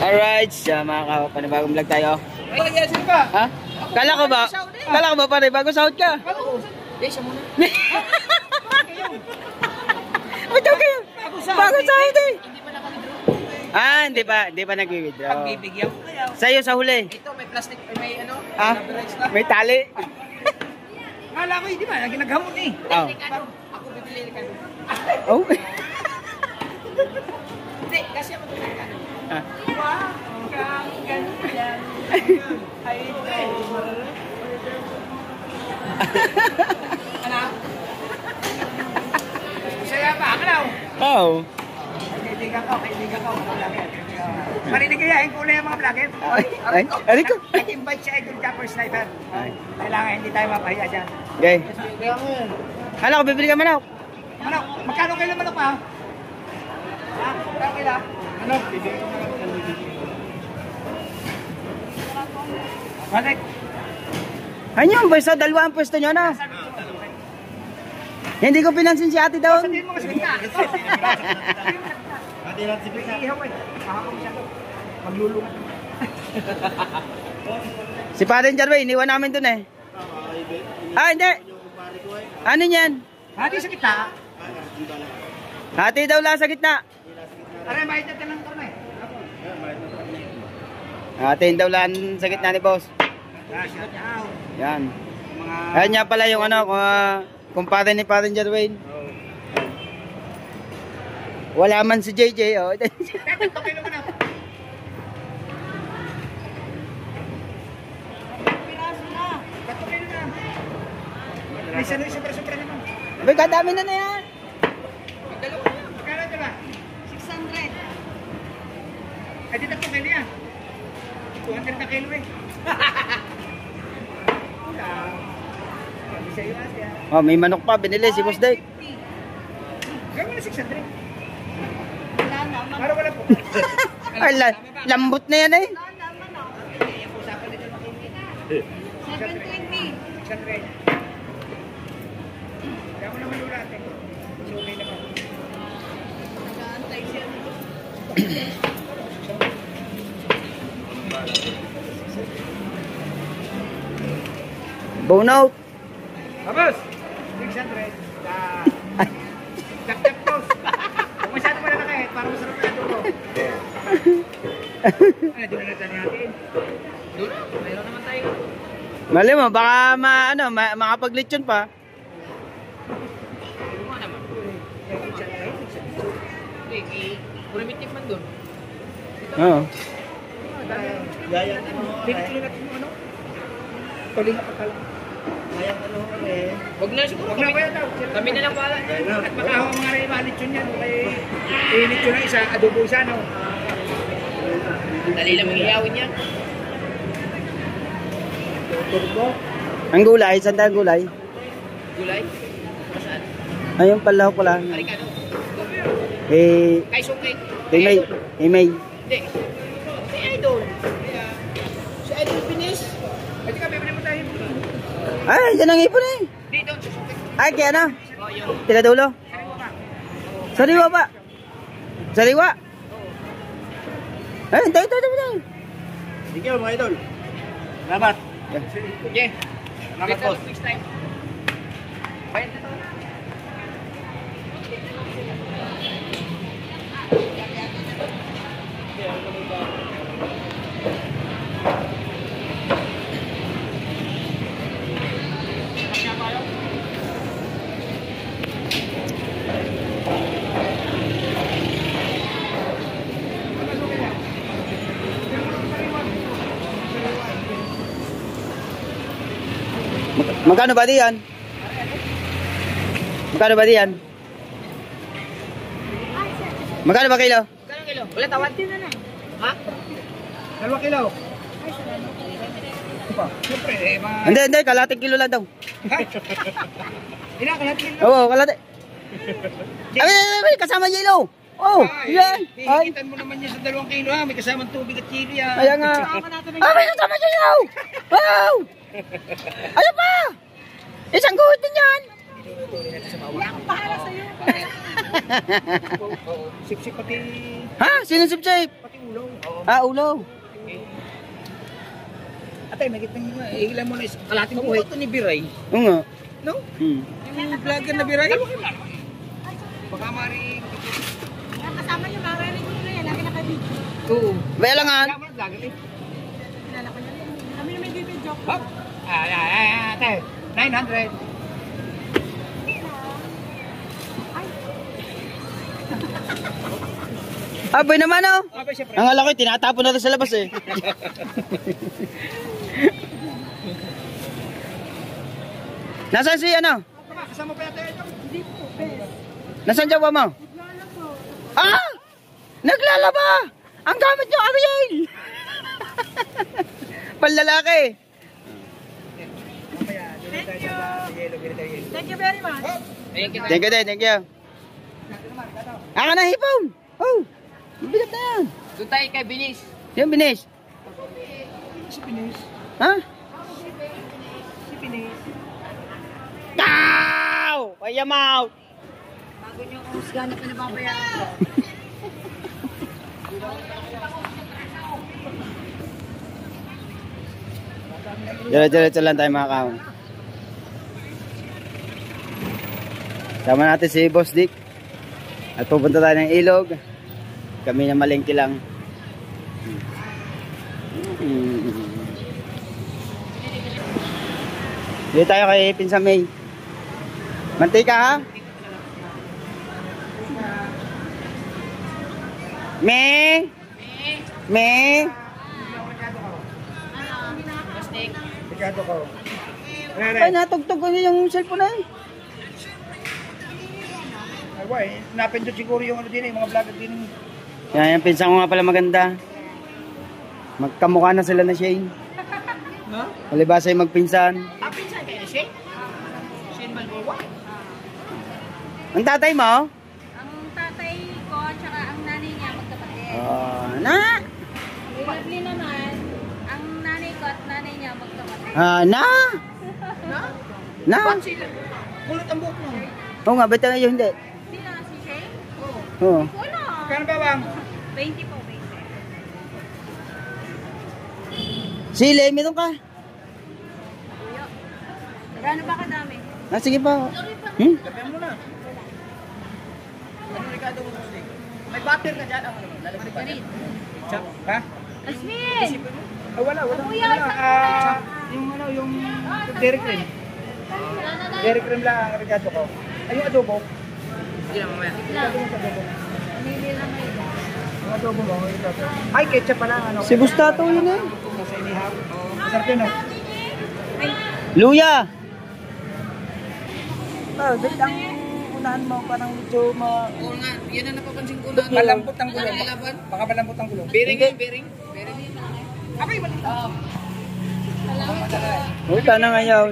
Alright, mga panibagong vlog tayo. Sino ba? Ha? Kala ko ba pare, bago sahod ka? Hindi, siya muna. Ito kayo. Bago sahod eh. Hindi pa naka-withdraw. Ah, hindi pa nag-withdraw. Pagbibigyan ko kaya. Sa'yo sa huli. Ito, may plastic, may ano? Ah, may tali. Kala ko, hindi ba? Naghamon eh. Oh. Ako bibili ka. Oh. Hindi, kasi ako bibili ka. Ah. Wow, kang ganyan. Ay, ano? Saya pa, ano? Oh. Kaibigan ko. Marinig kaya, yung kulay ang mga vlogger. Ay ko. Nag-invite siya Idol Chopper Sniper. Kailangan hindi tayo mapahiya dyan. Okay. Hala ko, bibili ka manok. Manok, magkano kayo ng manok pa? Ha? Magkano kayo? Manok, bibili ko manok. Bakit? Ano ba sa dalawa ang pwesto nyo na? Hindi ko pinansin si ate daw. Sabihin mo kasi nga. Pati natin si Pika. Ihaw eh. Mahakam siya. Maglulungan. Si Parin Jarway, iniwan namin dun eh. Ah, hindi. Ano yan? Hati sa kita. Hati daw lang sa gitna. Aray, mahit natin lang karne. Hati daw lang sa gitna ni boss. Yan. Ayan niya pala yung ano, kumpare ni Parin Jarway. Wala man si JJ. Oh. May sanoy sobra-sobra naman. May kadami na yan. Magdalo ko yan. Magkano ito ba? 600. Ay, di 3 kilo yan. 200 na kilo eh. Oh, may manok pa. Binili si Boss Dave. Gawin mo na 600. Wala naman. Para wala po. Ay, lambot na yan eh. Wala naman ako. Yung usapan nito makikita. 720. 600. Kaya mo naman ulat eh. So, okay naman. Nag-aantay siya. Bone out. Vamos! 600. Tap-tap toast. Kung masyado pala na kahit, para masarap na ito. Ano, doon na natin natin. Doon na, mayroon naman tayo. Mali mo, baka makapaglitsyon pa. Ano naman? Hindi, primitive man doon. Oo. Gaya mo. Pinituloy natin mo ano? Tuloy na pagkala. Gayang ano kami. Huwag na siguro. Huwag na kaya daw. Kami na lang pala. At makahawa mga rivalitsyon yan. Kaya initsyon na isa, adobo isa, no? Dali lang mag-iawin yan. Turbo. Ang gulay, saan gulay? Gulay? Saan? Ayun pala ko lang. Arikano? Kay Sungkay? May. Hindi. Si Idol. Si Idol Pinis. Ay, di ka, bibili mo tayo. Ay, dyan ang ipon eh. Hindi, doon. Si Sungkay. Ay, kaya na. Oo, yun. Tinadulo. Sariwa Sariwa pa. pa. Sariwa. Ay, tayo. Sige, mga Idol. Salamat. Okay. Salamat po. Next time. Bayad na to. Magkano ba diyan? Magkano ba diyan? Magkano ba kilo? Magkano kilo? Wala tawad din na lang. Ha? 2 kilo. Siyempre, eh, Hindi, kalating kilo lang daw. Ilang kalating kilo? Oo, kalate. Ay, kasama yelo. Oh, yan. Ay, Hihigitan mo naman yan sa 2 kilo ha. May kasamang tubig at chili ha. ayan nga. Ah, may kasama yelo. Wow. Ano pa? Isang guhit din yan. Tuloy natin sa bawah. Ang bahala sa'yo. Oo. Sip-sip pati Ha? Sino si Chip? pati ulo. Oo. Ah, ulo. Ate, may kitang ilan mo na kalating buhay. Ito ni Biray. Oo nga. No? Yung vlogger na Biray. Baka maring... Kasama niyo mga rin ko yan. Lagi naka-video. Oo. Bailangan. Kaya mo na vlogger eh. Kilala ko yan. Kami na may video joke. Hop! Ate, 900. Abay naman oh. Okay, syempre. Ang alam ko, tinatapon na ito sa labas eh. Nasaan si ano? Kasama pa yata ito. Hindi po, best. Nasaan jowa mo? Lalo po. Ah! Naglalaba! Ang gamit niyo, Ariel! Panlalaki. Mamaya, doon tayo sa yellow. Thank you very much. Thank you. Thank you din, thank you. Ang na hipon! Oh! Bigat na yan. Doon tayo kay Binis. Yung binis. Si Binis. Ha? Si Binis. Ow! Payamaw! Bago niyo kung husgahan na pinababayaran. Diretso lang tayo mga kaon. Sama natin si Boss Dick. At pupunta tayo ng ilog. Kami na malengke lang. Dito tayo kay Pinsa May. Mantika ha? Me? Me? Sigado ko. Ay, natugtog ko yung cellphone na eh. Ay, why? Napindot siguro yung ano din eh, mga vlogger din. Yan, yung pinsan ko nga pala maganda. Magkamukha na sila na Shane. No? Palibasa yung magpinsan. Pinsan kayo na Shane? Shane Malboa? Ang tatay mo? Ang tatay ko, tsaka ang nanay niya magkapatid. Na? Lovely naman, ang nanay ko at nanay niya magkapatid. Na? Na? Na? Ba't sila? Kulot ang buhok mo. Oo nga, ba't tayo hindi? Sino? Si Shane? Oo. Wala. Kano ba bang? 20 po, 20. Sile, meron ka? Gano'n ba kadami? Sige pa. Gabihan mo na. Ano Ricardo mo gusto? May butter ka dyan. Lalagyan ba? Chop? Ha? Asmin! Ah, wala. Kuya, Wala. Yung ano, yung dairy cream. Dairy cream lang ang Ricardo ko. Ay, yung adobo. Hindi na mamaya. Yung adobo mo. Ay, ketchup pala. Ano? Si Bustato yun eh. Sa inihaw. Masarap yun, no? Luya! Ba't ang unahan mo parang medyo Oo nga, yan ang napapansin ko na malambot ang gulong. laban. Baka malambot ang gulong. Bearing yun, bearing. Bearing. Abay, mali. Puta na ngayon.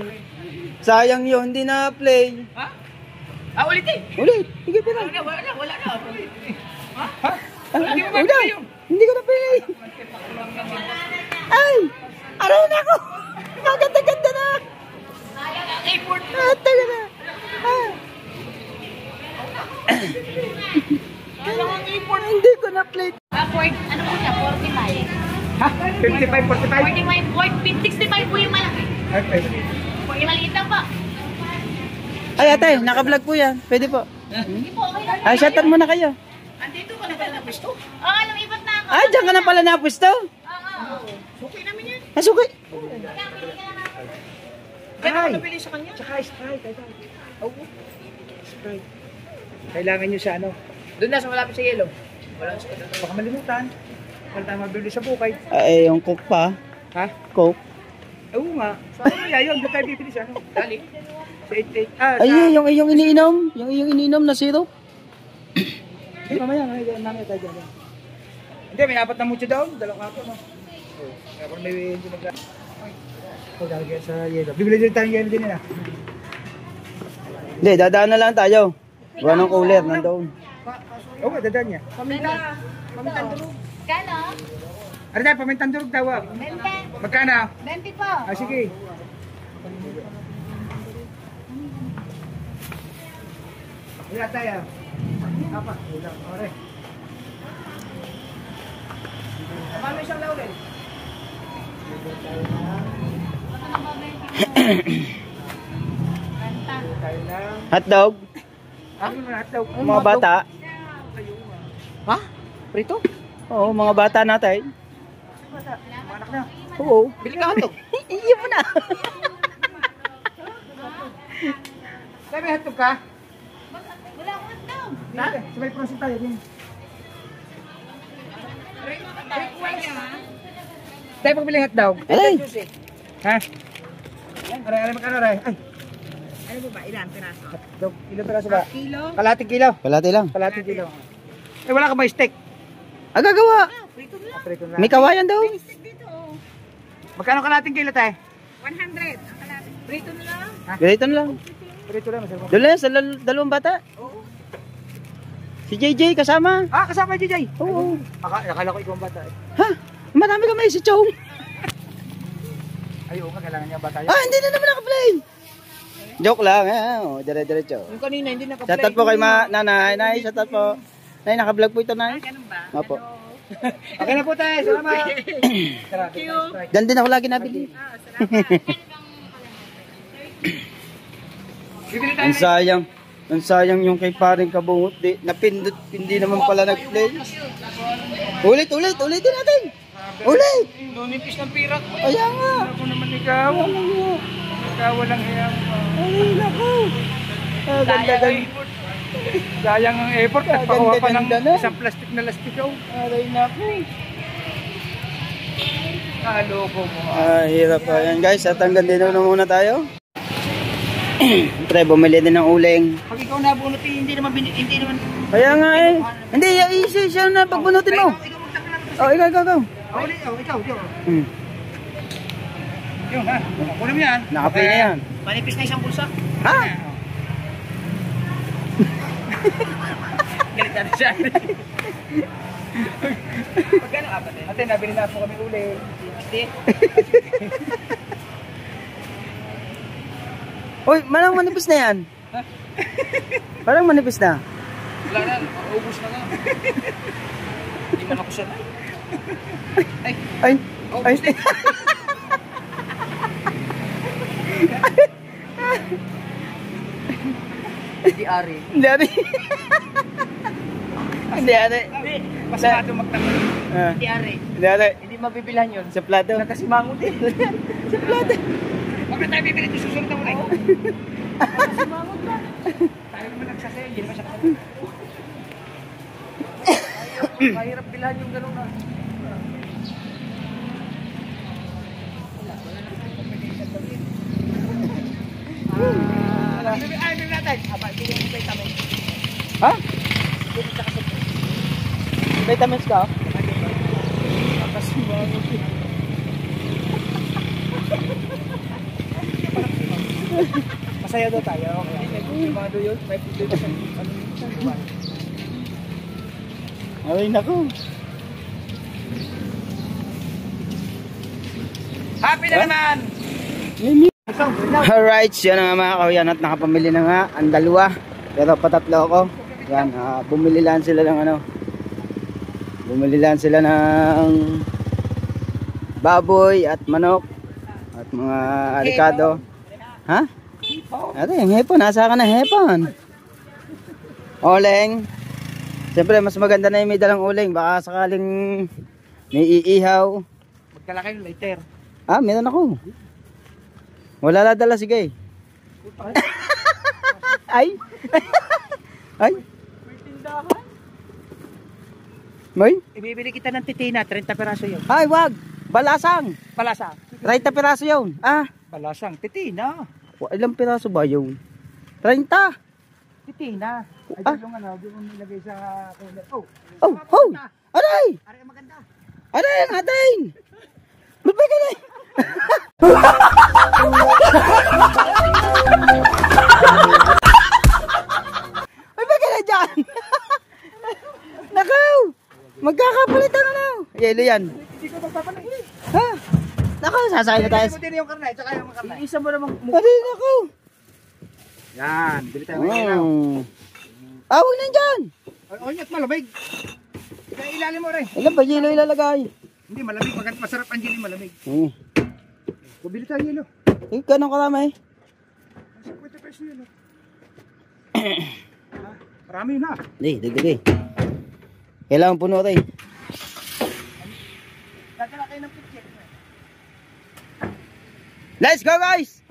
Sayang yun, hindi na play. Ha? Ulit eh. Ulit, sige pala. Wala na. Ha? Ulit, hindi ko na play. Ay! Aray na ako! Maganda-ganda na! Airport. Taga na! Hindi ko na play. Ano po siya? 45. Ha? 55, 45? 65 po yung malaki. Okay. Yung maliit lang po. Ay ate, naka-vlog po yan. Pwede po. Hindi po, okay lang. Ay, shoutout muna kayo. Andito ka na pala na pwesto? Oo, lumipat na ako. Ay, diyan ka na pala napwesto. Oo. Okay namin yan. Nasuki. Kaya ako nabili sa kanya. Tsaka Sprite. Oo. Sprite. Kailangan nyo sa ano? Doon na sa malapit sa yellow. Wala sa doon. Baka malimutan. Wala tayo mabili sa bukay. Ay, yung coke pa. Ha? Coke. Oo nga. Sa ano kaya yun? Doon tayo bibili sa ano? Dali. Sa 88. Ah, Ay, sa... yung iyong iniinom. Yung iyong iniinom na syrup. Hey, mamaya tayo dyan. Hindi, may apat na mucho daw. Dalawang kapo, no? Oo. Kaya kung may hindi nagla... Ito, lalagyan sa yellow. Bibili din tayo yellow din nila. Hindi, dadaan na lang tayo. Wala ng cooler, nandoon. Oo nga, dadaan niya. Pamintang durog. Kano? Ano tayo, pamintang durog daw. 20. Magkano? 20 po. Ah, sige. Wala tayo. Apat. Ulang. Ore. Paano isang laulay? Tayo lang. Hotdog. Ano na hotdog? Mga bata. Ha? Prito? Oo, mga bata natin. Anak na. Oo. Bili ka hotdog. Iyo mo na. Tayo may hotdog ka? Wala akong hotdog. Ha? Sabay prosin tayo din. Tayo pagbili ng hotdog. Alay. Ha? Aray, magkano aray? Ay, Ano ba ba? Ilan piraso? hotdog. Kilo peraso ba? Kilo? Kalating kilo. Kalate lang. Kalating kilo. Eh, wala ka ba steak? Gagawa. Prito lang. Prito na. May kawayan daw. Stick dito. Magkano kalating kilo tayo? 100. Ang kalapit. Prito na lang. Ganito na lang. Prito lang. Masarap. Doon lang sa dalawang bata. Si JJ kasama. Ah, kasama DJ. Oo. Akala ko ikaw ang bata. Ha? Marami kami si Chong. Ay, oo nga, kailangan niya bata. Ah, hindi na naman naka-play. Joke lang. Oh, dire-diretso. Yung kanina, hindi naka-play. Shoutout po kay nanay. Nay, shoutout po. Nay, naka-vlog po ito, Nay. Ganun ba? Opo. Okay na po tayo. Salamat. Thank you. Diyan din ako lagi nabili. Bibili tayo. Ang sayang. Ang sayang yung kay paring kabungot. Napindot, hindi naman pala nag-play. Ulitin natin. Ulit. Nunipis ng pirak. Kaya nga. Ako naman ikaw. Ikaw walang hiya mo. Ay, naku. Ganda. Sayang ang effort. Nagpakuha pa ng Ganda na. isang plastic na lastikaw. Aray, naku. Naloko mo. Hirap pa yan, guys. At hanggang dito na muna tayo. Pre, bumili din ng uling. Pag ikaw nabunot, hindi naman. Kaya nga eh. Hindi, easy siya na pagbunutin mo. Oh, ikaw. Ikaw. Hmm. Yung ha. Kunin mo yan. Naka-play na yan. Manipis na isang bulsa. Ha? Galit natin siya. Pagkano apat eh? Ate, nabili na po kami uling. Ate. Uy, parang manipis na yan. Parang manipis na. Wala na, maubos na nga. Hindi man ako siya. Ay. Hindi ari. Hindi ate. Hindi ate. Pasado magtanggol. Hindi ari. Hindi ate. Hindi mabibilhan yun. Sa plato. Nagkasimango din. Sa plato. Huwag na tayo bibili ito susunod na uling. Nagkasimango na. Tayo naman nagsasaya. Hindi naman siya kasi. Mahirap bilhan yung gano'n na. Ay, bibili natin. Aba, bibili mo vitamin. Ha? Vitamins ka? Nagkasimango din. Masaya daw tayo. May yun. May pipili sa ano. Ay, naku. Happy na naman! Alright, yan na nga mga kahuyan at nakapamili na nga ang dalawa. Pero patatlo ako. Yan, bumili lang sila ng ano. Bumili lang sila ng baboy at manok at mga alikado. Ha? Ate, yung hepon, nasa ka na hepon. Oleng. Siyempre, mas maganda na yung may dalang uling. Baka sakaling may iihaw. Magdala kayo later. Ah, meron ako. Wala na dala, sige. Ay. Ay. May tindahan. May? Ibibili kita ng titina, 30 peraso yun. Ay, wag. Balasang. Palasang. 30 piraso yun. Ah. Palasang, titina. Ilang piraso ba yun? 30. Titina. Ay, Ah. yung ano, di mo nilagay sa cooler. Oh, Oh, oh. Aray. ari ang maganda. Aray, ang atin. Ba't ba ganun? Ba't ba ganun dyan? Nakaw. Magkakapalit ang ano. Yelo yan. Hindi ko magpapanay. Ha? Nakaw, sasakay na tayo. Hindi mo din yung karnay, tsaka yung karnay. Isa mo namang Aray, nakaw. Yan, bili tayo ng ilaw. Oh. Huwag na dyan! O niya't malamig. Kaya ilalim mo rin. Ilan ba yelo ilalagay? Hindi, malamig. Pagkat masarap ang gin, malamig. Bubili tayo yelo. Ganun karami. 50 pesos yelo. Marami yun ha. Hindi, dagdag. Kailangan puno tayo. Dadala kayo ng picture. Let's go guys!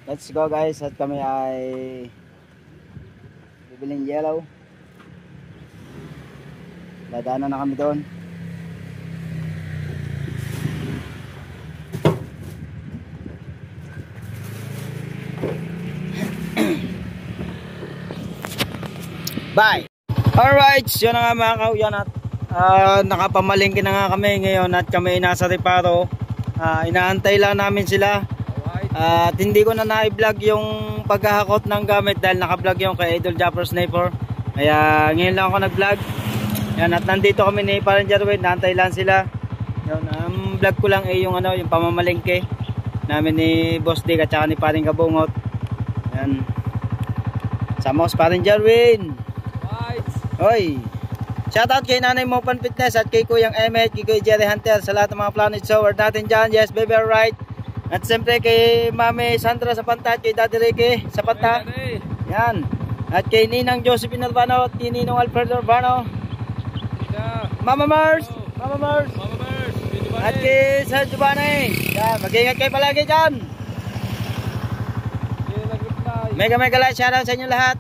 Let's go guys, at kami ay bibiling yellow. Dadaanan na kami doon. Bye! Alright, yun na nga mga kauyan at nakapamalingki na nga kami ngayon at kami nasa Reparo. Inaantay lang namin sila. At hindi ko na na-vlog yung paghahakot ng gamit dahil naka-vlog yung kay Idol Japper Sniper. Kaya ngayon lang ako nag-vlog. Yan, at nandito kami ni Parang Jarwin, naantay lang sila. Yun, vlog ko lang yung yung pamamalingki namin ni Boss Dick at saka ni Paring Kabungot. Yan. Sama ko si Parang Jarwin. Hoy. Shoutout kay Nanay Mopan Fitness at kay Kuyang Emmet, kay Kuya Jerry Hunter sa lahat ng mga Planet Shower natin dyan. Yes, baby, alright. At siyempre kay Mami Sandra sa Panta at kay Daddy Ricky sa Panta. Yan. At kay Ninang Josephine Urbano at kay Ninong Alfredo Urbano. Mama Mars. Mama Mars. At kay Sir Giovanni. Yan. Mag-ingat kayo palagi dyan. Mega like, shoutout sa inyo lahat.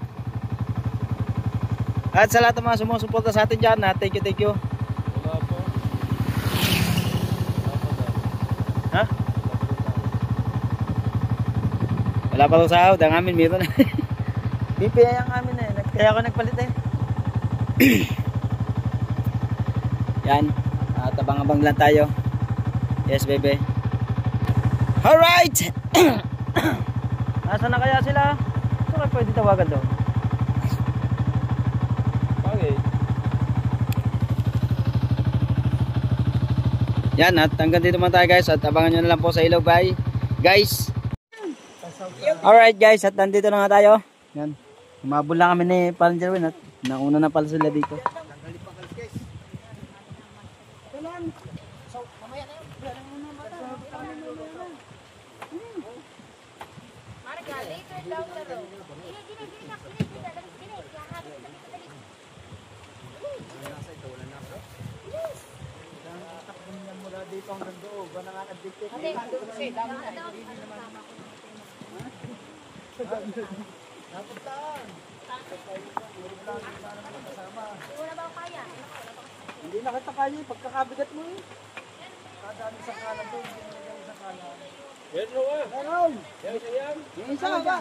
At sa lahat ng mga sumusuporta sa atin dyan, thank you. Wala po. Ha? Wala pa rin sahod, ang amin meron. BPI ang amin kaya ako nagpalit Yan, at abang-abang lang tayo. Yes baby. Alright. Nasaan na kaya sila? Saan kayo pwede tawagan daw? Yan, at hanggang dito man tayo guys, at abangan nyo na lang po sa ilaw. Bye guys. Alright guys, at nandito na nga tayo. Yan, umabol lang kami ni Parang Jarwin at nauna na pala sila dito. Dito ang nagdoob, ba nakakadikit? Hindi, kasi dami na. Napuntaan. Wala ba kaya? Hindi na kita kaya, pagkakabigat mo kadami sa kanan doon, hindi sa kanan. Yan mo ah. Meron! Yan. Yung isa ba?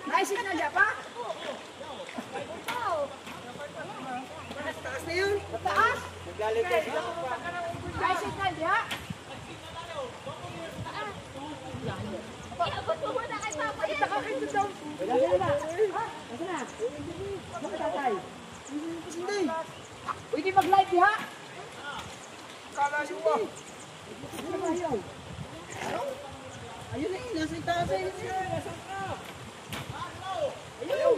Ay, signal niya pa? Taas na yun? Taas? Naglalagay siya. Ay, signal niya? Iabot mo muna kay Papa yan. Pwede mag-live diha? Kala siya ba? Ayun na yun, nasa itaas ayun siya. Ayun.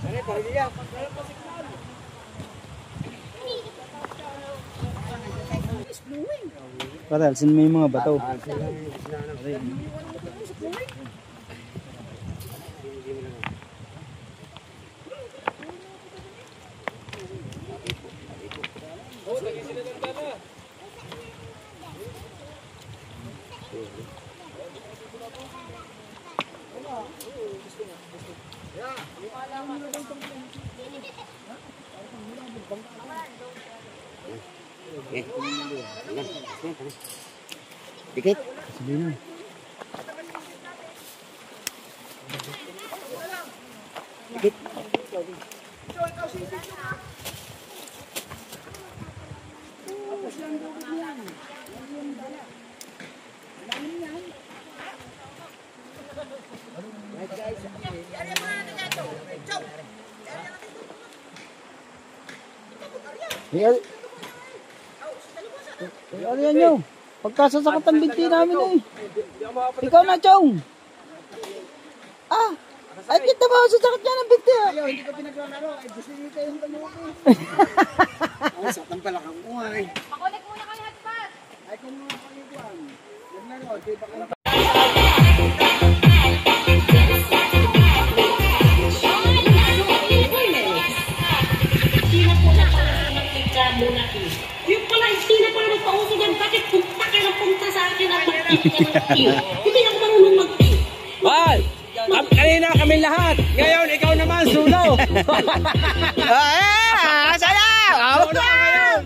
Ano, pwede yan. Paral, sino may mga bato? Dikit. Sige na. Dikit. Ano yan nyo? Pagkasasakat ang binti namin eh. Ikaw na, Chong. Ah! Ay, kita ba? Sasakit niya ng binti ah. Ayaw, hindi ko pinaglalaro. Ay, gusto nyo kayong taluki. Ay, saktan pala kang kuhay. Pakulik muna kayo hotspot. Ay, kung mga paniguan. Yan na ro, di ba kayo? Yung pala, hindi na pala magpauso dyan. Bakit punta ka ng punta sa akin at mag-tiyo? Hindi ako marunong mag-tiyo. Ay! Kanina kami lahat. Ngayon, ikaw naman, sulo. Sana! Sulo ka ngayon.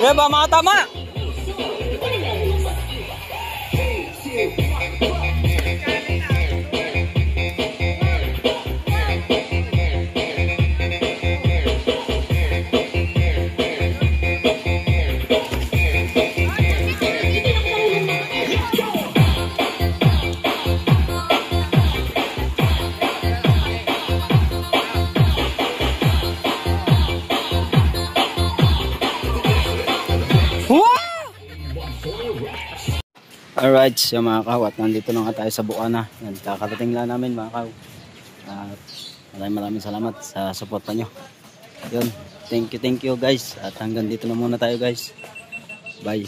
Eh, ba mga tama? Alright, so mga kaw, at nandito na nga tayo sa Bukana. Yan, kakarating lang namin mga kaw. At maraming salamat sa suporta nyo. Yun, thank you guys. At hanggang dito na muna tayo guys. Bye.